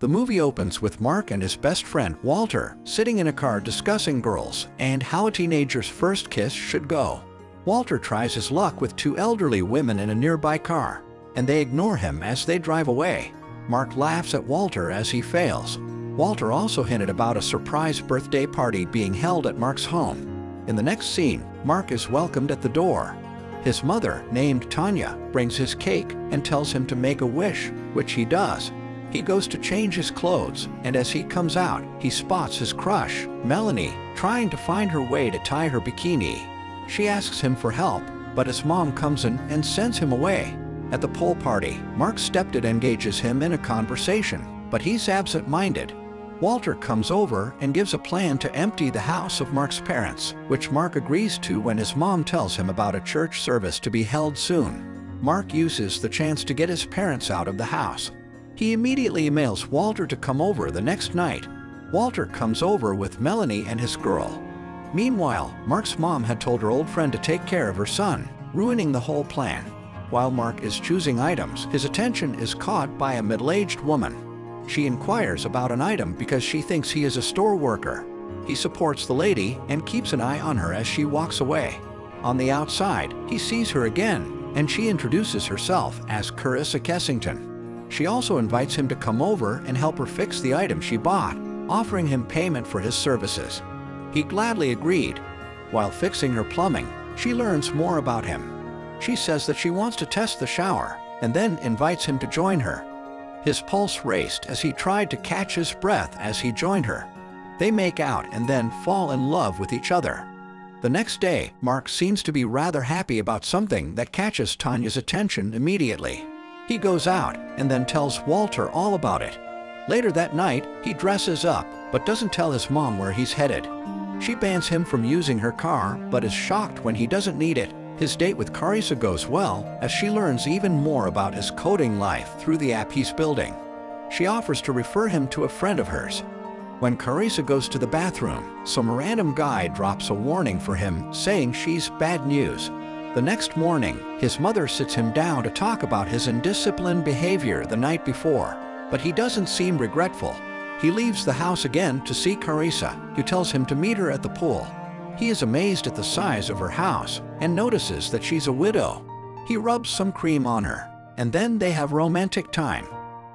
The movie opens with Mark and his best friend, Walter, sitting in a car discussing girls and how a teenager's first kiss should go. Walter tries his luck with two elderly women in a nearby car, and they ignore him as they drive away. Mark laughs at Walter as he fails. Walter also hinted about a surprise birthday party being held at Mark's home. In the next scene, Mark is welcomed at the door. His mother, named Tanya, brings his cake and tells him to make a wish, which he does. He goes to change his clothes, and as he comes out, he spots his crush, Melanie, trying to find her way to tie her bikini. She asks him for help, but his mom comes in and sends him away. At the pool party, Mark's stepdad engages him in a conversation, but he's absent-minded. Walter comes over and gives a plan to empty the house of Mark's parents, which Mark agrees to when his mom tells him about a church service to be held soon. Mark uses the chance to get his parents out of the house. He immediately emails Walter to come over the next night. Walter comes over with Melanie and his girl. Meanwhile, Mark's mom had told her old friend to take care of her son, ruining the whole plan. While Mark is choosing items, his attention is caught by a middle-aged woman. She inquires about an item because she thinks he is a store worker. He supports the lady and keeps an eye on her as she walks away. On the outside, he sees her again, and she introduces herself as Carissa Kessington. She also invites him to come over and help her fix the item she bought, offering him payment for his services. He gladly agreed. While fixing her plumbing, she learns more about him. She says that she wants to test the shower, and then invites him to join her. His pulse raced as he tried to catch his breath as he joined her. They make out and then fall in love with each other. The next day, Mark seems to be rather happy about something that catches Tanya's attention immediately. He goes out and then tells Walter all about it. Later that night, he dresses up but doesn't tell his mom where he's headed. She bans him from using her car but is shocked when he doesn't need it. His date with Carissa goes well as she learns even more about his coding life through the app he's building. She offers to refer him to a friend of hers. When Carissa goes to the bathroom, some random guy drops a warning for him saying she's bad news. The next morning, his mother sits him down to talk about his indisciplined behavior the night before, but he doesn't seem regretful. He leaves the house again to see Carissa, who tells him to meet her at the pool. He is amazed at the size of her house and notices that she's a widow. He rubs some cream on her, and then they have romantic time.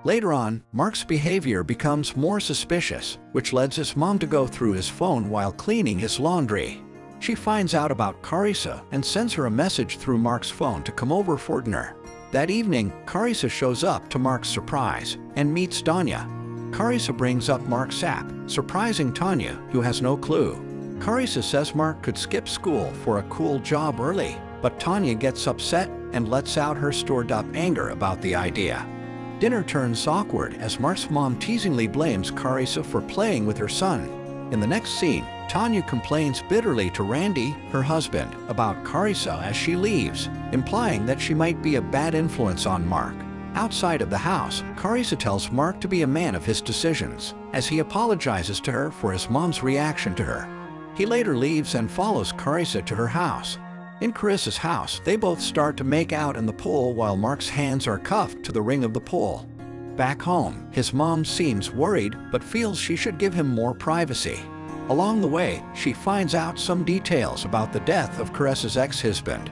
Later on, Mark's behavior becomes more suspicious, which leads his mom to go through his phone while cleaning his laundry. She finds out about Carissa and sends her a message through Mark's phone to come over for dinner. That evening, Carissa shows up to Mark's surprise and meets Tanya. Carissa brings up Mark's app, surprising Tanya, who has no clue. Carissa says Mark could skip school for a cool job early, but Tanya gets upset and lets out her stored-up anger about the idea. Dinner turns awkward as Mark's mom teasingly blames Carissa for playing with her son. In the next scene, Tanya complains bitterly to Randy, her husband, about Carissa as she leaves, implying that she might be a bad influence on Mark. Outside of the house, Carissa tells Mark to be a man of his decisions, as he apologizes to her for his mom's reaction to her. He later leaves and follows Carissa to her house. In Carissa's house, they both start to make out in the pool while Mark's hands are cuffed to the ring of the pool. Back home, his mom seems worried but feels she should give him more privacy. Along the way, she finds out some details about the death of Carissa's ex-husband.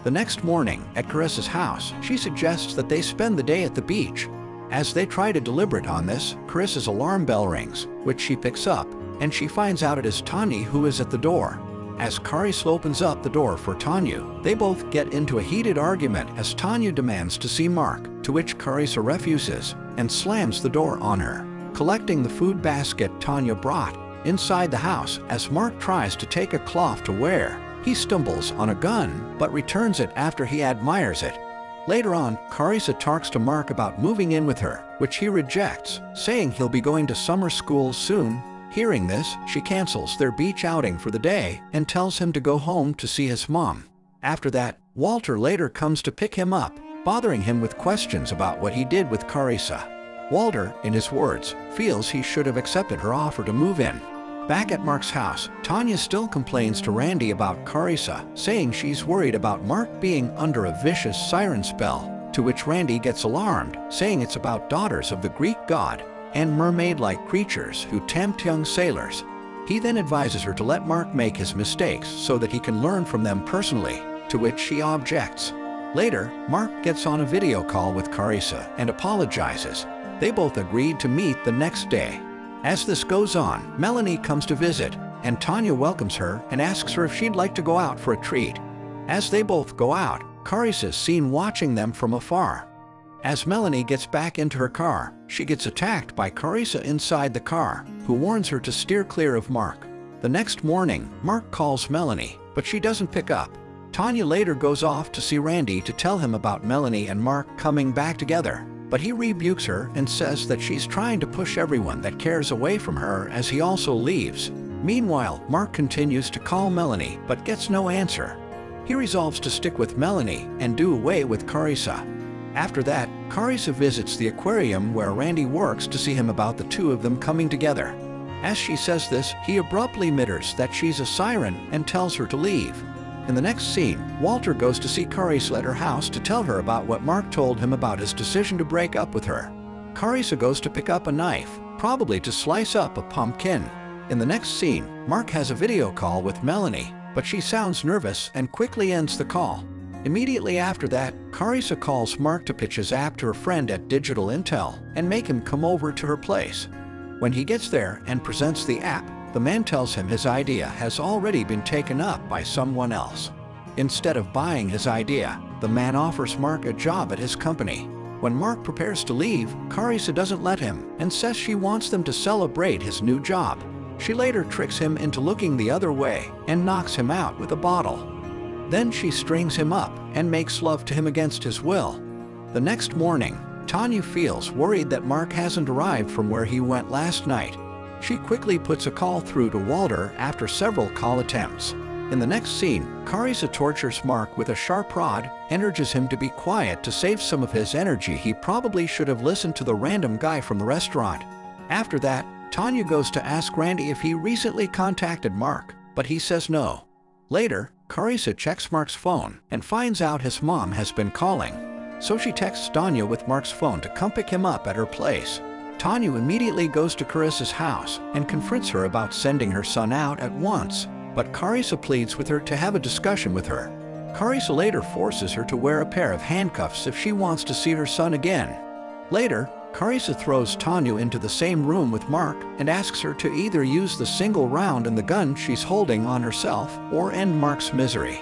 The next morning, at Carissa's house, she suggests that they spend the day at the beach. As they try to deliberate on this, Carissa's alarm bell rings, which she picks up, and she finds out it is Tanya who is at the door. As Carissa opens up the door for Tanya, they both get into a heated argument as Tanya demands to see Mark, to which Carissa refuses and slams the door on her. Collecting the food basket Tanya brought inside the house, as Mark tries to take a cloth to wear, he stumbles on a gun but returns it after he admires it. Later on, Carissa talks to Mark about moving in with her, which he rejects, saying he'll be going to summer school soon. Hearing this, she cancels their beach outing for the day and tells him to go home to see his mom. After that, Walter later comes to pick him up, bothering him with questions about what he did with Carissa. Walter, in his words, feels he should have accepted her offer to move in. Back at Mark's house, Tanya still complains to Randy about Carissa, saying she's worried about Mark being under a vicious siren spell, to which Randy gets alarmed, saying it's about daughters of the Greek god. and mermaid-like creatures who tempt young sailors. He then advises her to let Mark make his mistakes so that he can learn from them personally, to which she objects. Later, Mark gets on a video call with Carissa and apologizes. They both agreed to meet the next day. As this goes on, Melanie comes to visit, and Tanya welcomes her and asks her if she'd like to go out for a treat. As they both go out, Carissa is seen watching them from afar. As Melanie gets back into her car, she gets attacked by Carissa inside the car, who warns her to steer clear of Mark. The next morning, Mark calls Melanie, but she doesn't pick up. Tanya later goes off to see Randy to tell him about Melanie and Mark coming back together, but he rebukes her and says that she's trying to push everyone that cares away from her as he also leaves. Meanwhile, Mark continues to call Melanie but gets no answer. He resolves to stick with Melanie and do away with Carissa. After that, Carissa visits the aquarium where Randy works to see him about the two of them coming together. As she says this, he abruptly mutters that she's a siren and tells her to leave. In the next scene, Walter goes to see Carissa at her house to tell her about what Mark told him about his decision to break up with her. Carissa goes to pick up a knife, probably to slice up a pumpkin. In the next scene, Mark has a video call with Melanie, but she sounds nervous and quickly ends the call. Immediately after that, Carissa calls Mark to pitch his app to her friend at Digital Intel and make him come over to her place. When he gets there and presents the app, the man tells him his idea has already been taken up by someone else. Instead of buying his idea, the man offers Mark a job at his company. When Mark prepares to leave, Carissa doesn't let him and says she wants them to celebrate his new job. She later tricks him into looking the other way and knocks him out with a bottle. Then she strings him up and makes love to him against his will. The next morning, Tanya feels worried that Mark hasn't arrived from where he went last night. She quickly puts a call through to Walter after several call attempts. In the next scene, Carissa tortures Mark with a sharp rod and urges him to be quiet to save some of his energy. He probably should have listened to the random guy from the restaurant. After that, Tanya goes to ask Randy if he recently contacted Mark, but he says no. Later, Carissa checks Mark's phone and finds out his mom has been calling. So she texts Tanya with Mark's phone to come pick him up at her place. Tanya immediately goes to Carissa's house and confronts her about sending her son out at once, but Carissa pleads with her to have a discussion with her. Carissa later forces her to wear a pair of handcuffs if she wants to see her son again. Later, Carissa throws Tanya into the same room with Mark and asks her to either use the single round in the gun she's holding on herself or end Mark's misery.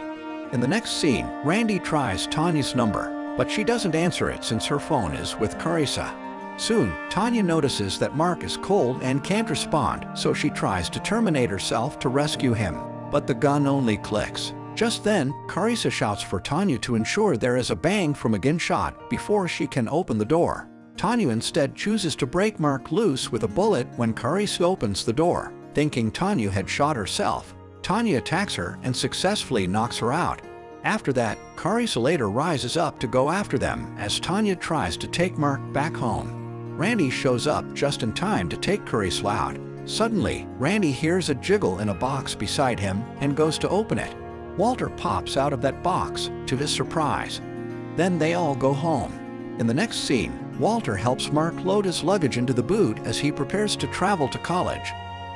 In the next scene, Randy tries Tanya's number, but she doesn't answer it since her phone is with Carissa. Soon, Tanya notices that Mark is cold and can't respond, so she tries to terminate herself to rescue him, but the gun only clicks. Just then, Carissa shouts for Tanya to ensure there is a bang from a gunshot before she can open the door. Tanya instead chooses to break Mark loose with a bullet when Carissa opens the door. Thinking Tanya had shot herself, Tanya attacks her and successfully knocks her out. After that, Carissa later rises up to go after them as Tanya tries to take Mark back home. Randy shows up just in time to take Carissa out. Suddenly, Randy hears a jiggle in a box beside him and goes to open it. Walter pops out of that box, to his surprise. Then they all go home. In the next scene, Walter helps Mark load his luggage into the boot as he prepares to travel to college.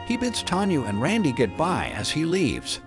He bids Tanya and Randy goodbye as he leaves.